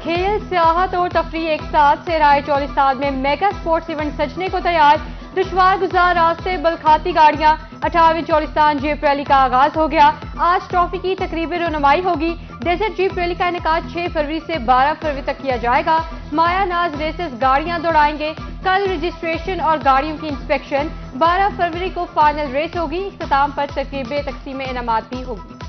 खेल, सियाहत और तफरीह एक साथ सहराए चोलिस्तान में मेगा स्पोर्ट्स इवेंट सजने को तैयार। दुश्वार गुजार रास्ते, बलखाती गाड़ियां। 18वीं चोलिस्तान जीप रैली का आगाज हो गया। आज ट्रॉफी की तकरीबी रनुमाई होगी। डेजर्ट जीप रैली का इनेकाद 6 फरवरी से 12 फरवरी तक किया जाएगा। माया नाज रेसेस गाड़ियां दौड़ाएंगे। कल रजिस्ट्रेशन और गाड़ियों की इंस्पेक्शन। 12 फरवरी को फाइनल रेस होगी। इख्तिताम पर तकरीब तकसीम इनामात भी होगी।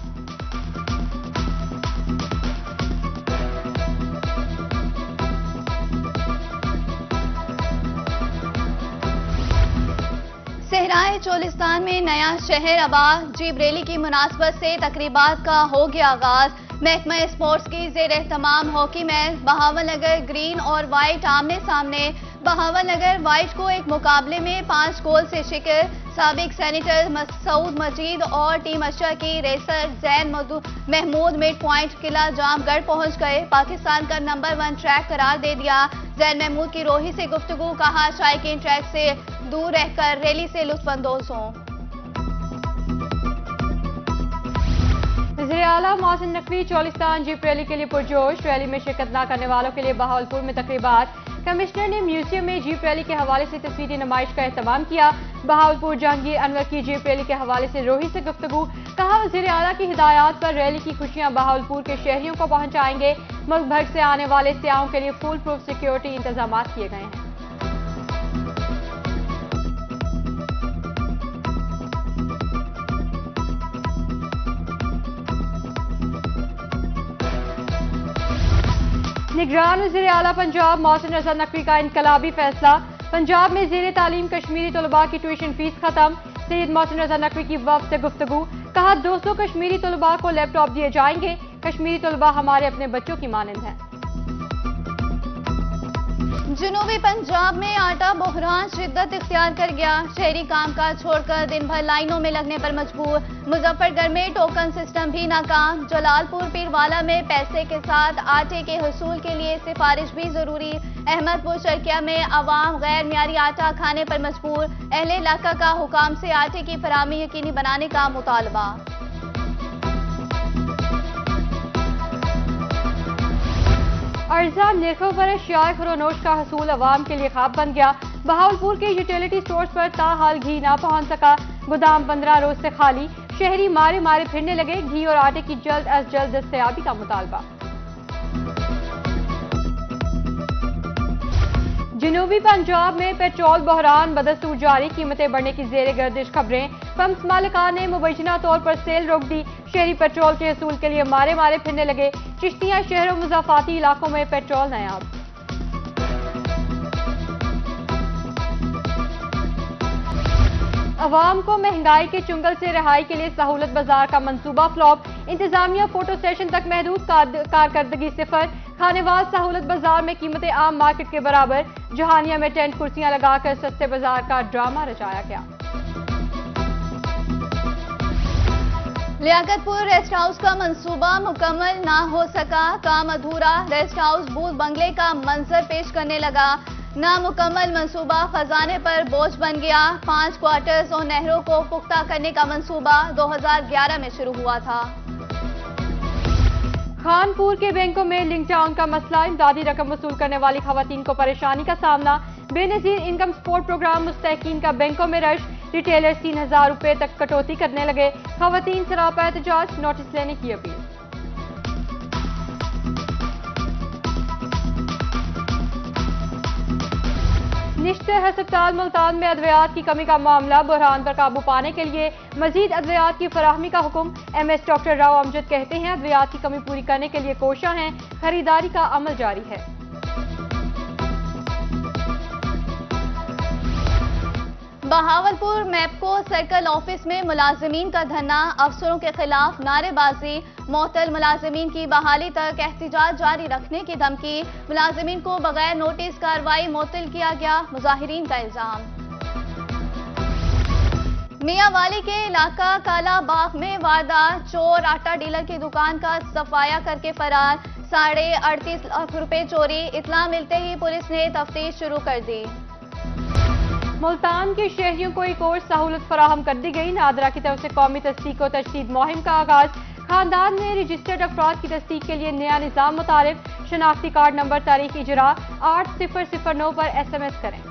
सहराए चोलिस्तान में नया शहर आबाद, जीप रैली की मुनासबत से तकरीबात का हो गया आगाज। महकमा स्पोर्ट्स की जेर एहतमाम हॉकी मैच बहावल नगर ग्रीन और वाइट आमने सामने। बहावल नगर वाइट को एक मुकाबले में 5 गोल से शिकस्त। साबिक सेनेटर मसूद मजीद और टीम अशा की racer Zain Mahmood midpoint Qila Jamgarh पहुंच गए। पाकिस्तान का नंबर 1 ट्रैक करार दे दिया। जैन महमूद की रोही से गुफ्तगू, कहा शायकीन ट्रैक से दूर रहकर रैली से लुत्फानंदोज हों। वज़ीर आला मोहसिन नकवी चोलिस्तान जीप रैली के लिए पुरजोश। रैली में शिरकत न करने वालों के लिए बहावलपुर में तकरीबात। कमिश्नर ने म्यूजियम में जीप रैली के हवाले से तस्वीरी नुमाइश का एहतमाम किया। बहावलपुर जहांगीर अनवर की जीप रैली के हवाले से रोही से गुफ्तगू, कहा वज़ीर आला की हिदायत पर रैली की खुशियां बहावलपुर के शहरियों को पहुंचाएंगे। मुल्क भर से आने वाले सियाहों के लिए फुल प्रूफ सिक्योरिटी इंतजाम किए गए हैं। निगरान वज़ीर आला पंजाब मोहसिन रज़ा नकवी का इनकलाबी फैसला। पंजाब में ज़ेरे तालीम कश्मीरी तलबा की ट्यूशन फीस खत्म। सैयद मोहसिन रज़ा नकवी की वफ़द से गुफ्तगू, कहा 200 कश्मीरी तलबा को लैपटॉप दिए जाएंगे। कश्मीरी तलबा हमारे अपने बच्चों की मानंद हैं। जनूबी पंजाब में आटा बहरान शिद्दत इख्तियार कर गया। शहरी कामकाज छोड़कर दिन भर लाइनों में लगने पर मजबूर। मुजफ्फरगढ़ में टोकन सिस्टम भी नाकाम। जलालपुर पीरवाला में पैसे के साथ आटे के हुसूल के लिए सिफारिश भी जरूरी। अहमदपुर शर्किया में अवाम गैर मियारी आटा खाने पर मजबूर। अहले इलाका का हुकाम से आटे की फराहमी यकीनी बनाने का मुतालबा। अर्जा निर्खों पर अशियाए फरोनोश का हसूल अवाम के लिए ख्वाब बन गया। बहावलपुर के यूटिलिटी स्टोर्स पर ताहाल घी ना पहुंच सका। गोदाम 15 रोज से खाली। शहरी मारे मारे फिरने लगे। घी और आटे की जल्द अज जल्द दस्तयाबी का मुतालबा। जनूबी पंजाब में पेट्रोल बहरान बदस्तूर जारी। कीमतें बढ़ने की जेर गर्दिश खबरें। पंप्स मालिकान ने मुबैना तौर पर सेल रोक दी। शहरी पेट्रोल के हसूल के लिए मारे मारे फिरने लगे। चिश्तियां शहरों मुजाफाती इलाकों में पेट्रोल नायाब। अवाम को महंगाई के चुंगल से रिहाई के लिए सहूलत बाजार का मंसूबा फ्लॉप। इंतजामिया फोटो सेशन तक महदूद, कारकर्दगी सिफर। खानेवाल सहूलत बाजार में कीमतें आम मार्केट के बराबर। जहानिया में टेंट कुर्सियां लगाकर सस्ते बाजार का ड्रामा रचाया गया। लियाकतपुर रेस्ट हाउस का मंसूबा मुकम्मल ना हो सका। काम अधूरा। रेस्ट हाउस भूत बंगले का मंजर पेश करने लगा। नामुकम्मल मंसूबा खजाने पर बोझ बन गया। 5 क्वार्टर्स और नहरों को पुख्ता करने का मंसूबा 2011 में शुरू हुआ था। खानपुर के बैंकों में लिंक डाउन का मसला। इमदादी रकम वसूल करने वाली खवातीन को परेशानी का सामना। बेनजीर इनकम सपोर्ट प्रोग्राम मुस्तहकीन का बैंकों में रश। रिटेलर्स 3000 रुपए तक कटौती करने लगे। खवातीन सरापा एहतजाज, नोटिस लेने की अपील। निश्तर हस्पताल मुल्तान में अद्वियात की कमी का मामला। बुरहान पर काबू पाने के लिए मजीद अद्वियात की फराहमी का हुक्म। MS डॉक्टर राव अमजद कहते हैं अद्वियात की कमी पूरी करने के लिए कोशिश हैं। खरीदारी का अमल जारी है। बहावलपुर मैपको सर्कल ऑफिस में मुलाजिमीन का धरना। अफसरों के खिलाफ नारेबाजी। मोहतल मुलाजिमीन की बहाली तक एहतजाज जारी रखने की धमकी। मुलाजिमीन को बगैर नोटिस कार्रवाई मुअत्तल किया गया। मुजाहिरीन का इल्जाम। मियांवाली के इलाका काला बाग में वारदात। चोर आटा डीलर की दुकान का सफाया करके फरार। 38.5 लाख रुपए चोरी। इत्तला मिलते ही पुलिस ने तफ्तीश शुरू कर दी। मुल्तान के शहरियों को एक और सहूलत फराहम कर दी गई। नादरा की तरफ से कौमी तस्दीक और तशदीद मुहिम का आगाज। खानदान में रजिस्टर्ड अफराद की तस्दीक के लिए नया निज़ाम मुतारिफ। شناختی کارڈ نمبر تاریخ اجرا 8009 پر SMS کریں۔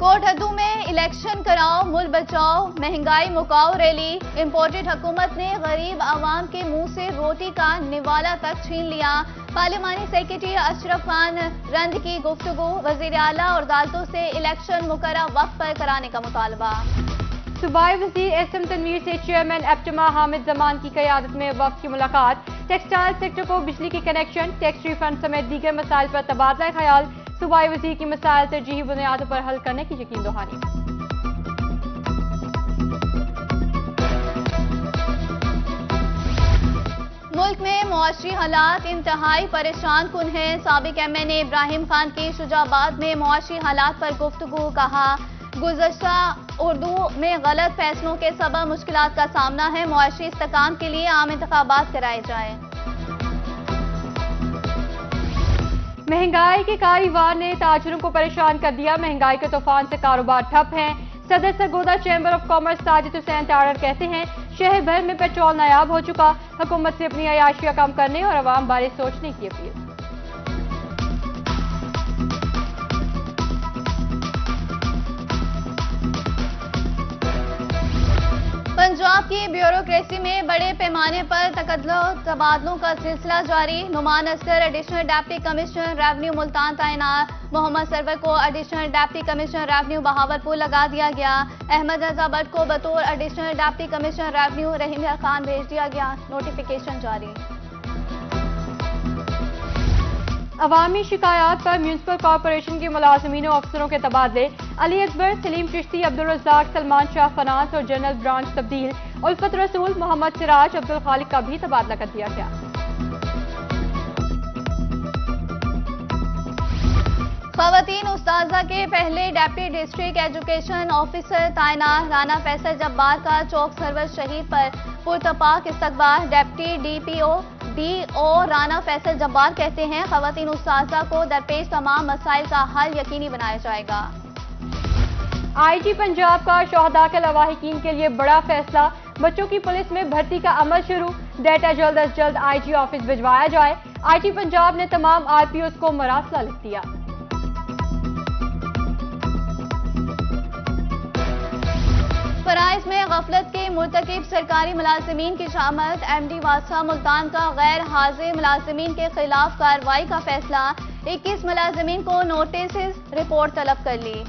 کوٹ ہدو میں الیکشن کراؤ ملک بچاؤ مہنگائی مکاؤ ریلی، امپورٹڈ حکومت نے غریب عوام کے منہ سے روٹی کا نوالا تک چھین لیا، پارلیمانی سیکرٹری اشرف خان رند کی گفتگو، وزیر اعلیٰ اور عدالتوں سے الیکشن مقررہ وقت پر کرانے کا مطالبہ۔ صوبائی وزیر ایس ایم تنویر سے چیئرمین ایپٹما حامد زمان کی قیادت میں وفد کی ملاقات، ٹیکسٹائل سیکٹر کو بجلی کی کنیکشن، ٹیکس ریفنڈ سمیت دیگر مسائل پر تبادلہ خیال، صوبائی وزیر کی مسائل ترجیحی بنیادوں پر حل کرنے کی یقین دہانی۔ ملک میں معاشی حالات انتہائی پریشان کن ہیں، سابق ایم این اے ابراہیم خان کی شجاع آباد میں معاشی حالات پر گفتگو، کہا گزشتہ اردو میں غلط فیصلوں کے سبب مشکلات کا سامنا ہے، معاشی استحکام کے لیے عام انتخابات کرائے جائیں۔ مہنگائی کے کاری وار نے تاجروں کو پریشان کر دیا، مہنگائی کے طوفان سے کاروبار ٹھپ ہیں، صدر Sargodha chamber of commerce Sajid Hussain Tarar کہتے ہیں شہر بھر میں پیٹرول نایاب ہو چکا، حکومت سے اپنی عیاشیاں کم کرنے اور عوام بارے سوچنے کی اپیل۔ پنجاب کی بیوروکریسی میں بڑے پیمانے پر تبادلوں کا سلسلہ جاری، Noman Asghar additional deputy commissioner revenue Multan تعینات، محمد سرور کو additional deputy commissioner revenue Bahawalpur لگا دیا گیا، احمد رضا بٹ کو بطور additional deputy commissioner revenue Rahim Khan بھیج دیا گیا، نوٹیفیکیشن جاری۔ عوامی شکایات پر میونسپل کارپوریشن کے ملازمین و افسروں کے تبادلے، علی اکبر، سلیم چشتی، عبدالرزاق، سلمان شاہ فنانس اور جنرل برانچ تبدیل، الفت رسول، محمد سراج، عبدالخالق کا بھی تبادلہ کر دیا گیا۔ خواتین اساتذہ کے پہلے ڈپٹی ڈسٹرکٹ ایجوکیشن آفیسر تعینات، رانا فیصل جبار کا چوک سرور شہید پر پرتپاک استقبال، deputy D O Rana Faisal Jabbar کہتے ہیں خواتین اساتذہ کو درپیش تمام مسائل کا حل یقینی بنایا جائے گا۔ آئی جی پنجاب کا شہداء کے لواحقین کے لیے بڑا فیصلہ، بچوں کی پولیس میں بھرتی کا عمل شروع، ڈیٹا جلد از جلد آئی جی آفس بھجوایا جائے، آئی جی پنجاب نے تمام آر پی اوز کو مراسلہ لکھ دیا۔ فرائض میں غفلت کے مرتکب سرکاری ملازمین کی شامت، ایم ڈی واسا ملتان کا غیر حاضر ملازمین کے خلاف کارروائی کا فیصلہ، 21 ملازمین کو نوٹسز رپورٹ طلب کر لی۔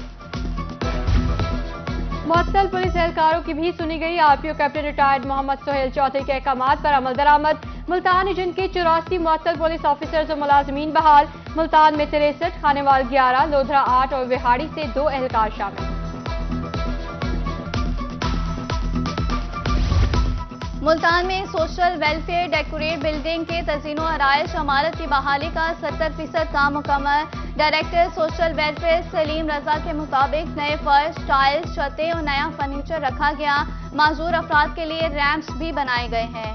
معطل پولیس اہلکاروں کی بھی سنی گئی، آر پی او کیپٹن ریٹائرڈ محمد سہیل چودھری کے احکامات پر عمل درآمد، ملتان ریجن کے 84 معطل پولیس آفیسرز و ملازمین بحال، ملتان میں 63، خانیوال 11، لودھرا 8 اور وہاڑی سے 2 اہلکار شامل۔ ملتان میں سوشل ویلفیئر ڈیکوریٹ بلڈنگ کے تزئین و آرائش عمارت کی بحالی کا 70% کام مکمل، ڈائریکٹر سوشل ویلفیئر سلیم رضا کے مطابق نئے فرش، ٹائلز، چھتیں اور نیا فرنیچر رکھا گیا، معذور افراد کے لیے ریمپس بھی بنائے گئے ہیں۔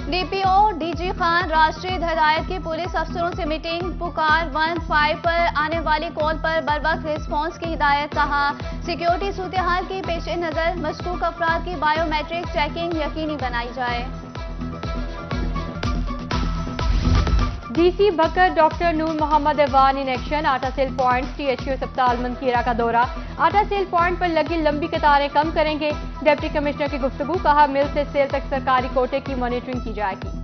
D P O D G Khan راشٹریہ ہدایت کی پولیس افسروں سے میٹنگ، پکار 15 پر آنے والی کال پر بروقت ریسپانس کی ہدایت، کہا سیکیورٹی صورتحال کی پیش نظر مشکوک افراد کی بائیو میٹرک چیکنگ یقینی بنائی جائے۔ D C Bakr doctor Noor Muhammad Awan in action, آٹا sale point T H Q اسپتال منکیرا کا دورہ، آٹا سیل پوائنٹ پر لگی لمبی قطاریں کم کریں گے، ڈپٹی کمشنر کی گفتگو، کہا مل سے سیل تک سرکاری کوٹے کی مانیٹرنگ کی جائے گی۔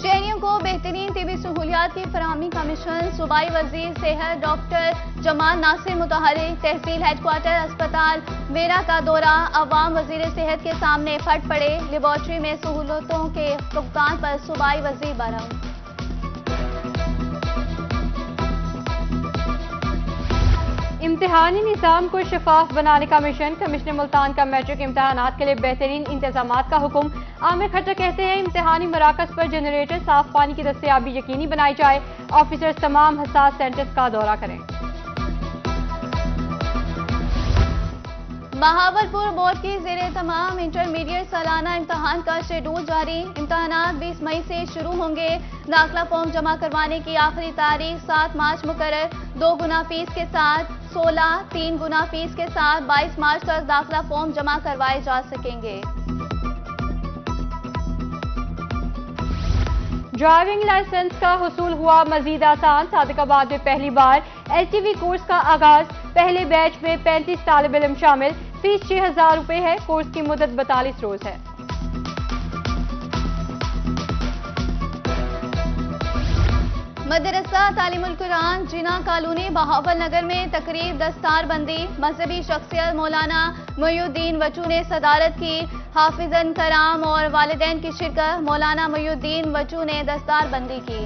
شہریوں کو بہترین طبی سہولیات کی فراہمی کا مشن، صوبائی وزیر صحت ڈاکٹر جمال ناصر متحرک، تحصیل ہیڈ کوارٹر اسپتال میرا کا دورہ، عوام وزیر صحت کے سامنے پھٹ پڑے، لیبارٹری میں سہولتوں کے فقدان پر صوبائی وزیر برہم۔ امتحانی نظام کو شفاف بنانے کا مشن، کمشنر ملتان کا میٹرک امتحانات کے لیے بہترین انتظامات کا حکم، عامر کھٹر کہتے ہیں امتحانی مراکز پر جنریٹر، صاف پانی کی دستیابی یقینی بنائی جائے، آفیسرز تمام حساس سینٹرز کا دورہ کریں۔ बहावलपुर बोर्ड की जेर तमाम इंटरमीडिएट सालाना इम्तहान का शेड्यूल जारी। इम्तहानात 20 मई से शुरू होंगे। दाखिला फॉर्म जमा करवाने की आखिरी तारीख 7 मार्च मुकर्रर। 2 गुना फीस के साथ 16, 3 गुना फीस के साथ 22 मार्च तक दाखिला फॉर्म जमा करवाए जा सकेंगे। ड्राइविंग लाइसेंस का हुसूल हुआ मजीद आसान। सादिकाबाद में पहली बार एलटीवी कोर्स का आगाज। पहले बैच में 35 तालिब इल्म शामिल। फीस 6,000 रुपए है। कोर्स की मुद्दत 42 रोज है। मदरसा तालीमुल कुरान जिना कॉलोनी बहावल नगर में तकरीब दस्तार बंदी। मजहबी शख्सियत मौलाना मोइनुद्दीन वचू ने सदारत की। हाफिजन कराम और वालिदैन की शिरकत। मौलाना मोइनुद्दीन वचू ने दस्तार बंदी की।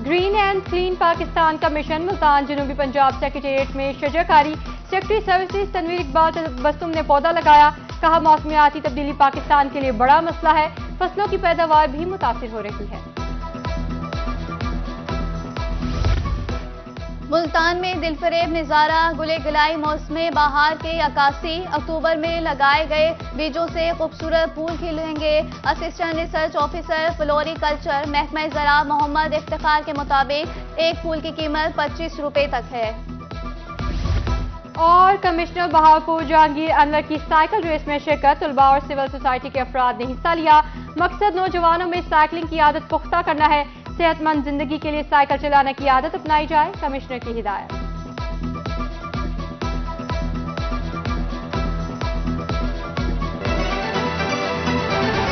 ग्रीन एंड क्लीन पाकिस्तान का मिशन मुल्तान जनूबी पंजाब सेक्रेटेरिएट में शजरकारी। सेक्रेटरी सर्विसेज तनवीर इकबाल तबस्सुम ने पौधा लगाया। कहा मौसमियाती तब्दीली पाकिस्तान के लिए बड़ा मसला है। फसलों की पैदावार भी मुतासिर हो रही है। मुल्तान में दिलफरेब नजारा। गुले गिलाई मौसम बहार के 81 अक्टूबर में लगाए गए बीजों से खूबसूरत फूल खिलेंगे। असिस्टेंट रिसर्च ऑफिसर फ्लोरिकल्चर महकमा ज़राअत मोहम्मद इफ्तिखार के मुताबिक एक फूल की कीमत 25 रुपए तक है। और कमिश्नर बहावलपुर जहांगीर अनवर की साइकिल रेस में शिरकत। तलबा और सिविल सोसाइटी के अफराद ने हिस्सा लिया। मकसद नौजवानों में साइकिलिंग की आदत पुख्ता करना है। सेहतमंद जिंदगी के लिए साइकिल चलाने की आदत अपनाई जाए। कमिश्नर की हिदायत।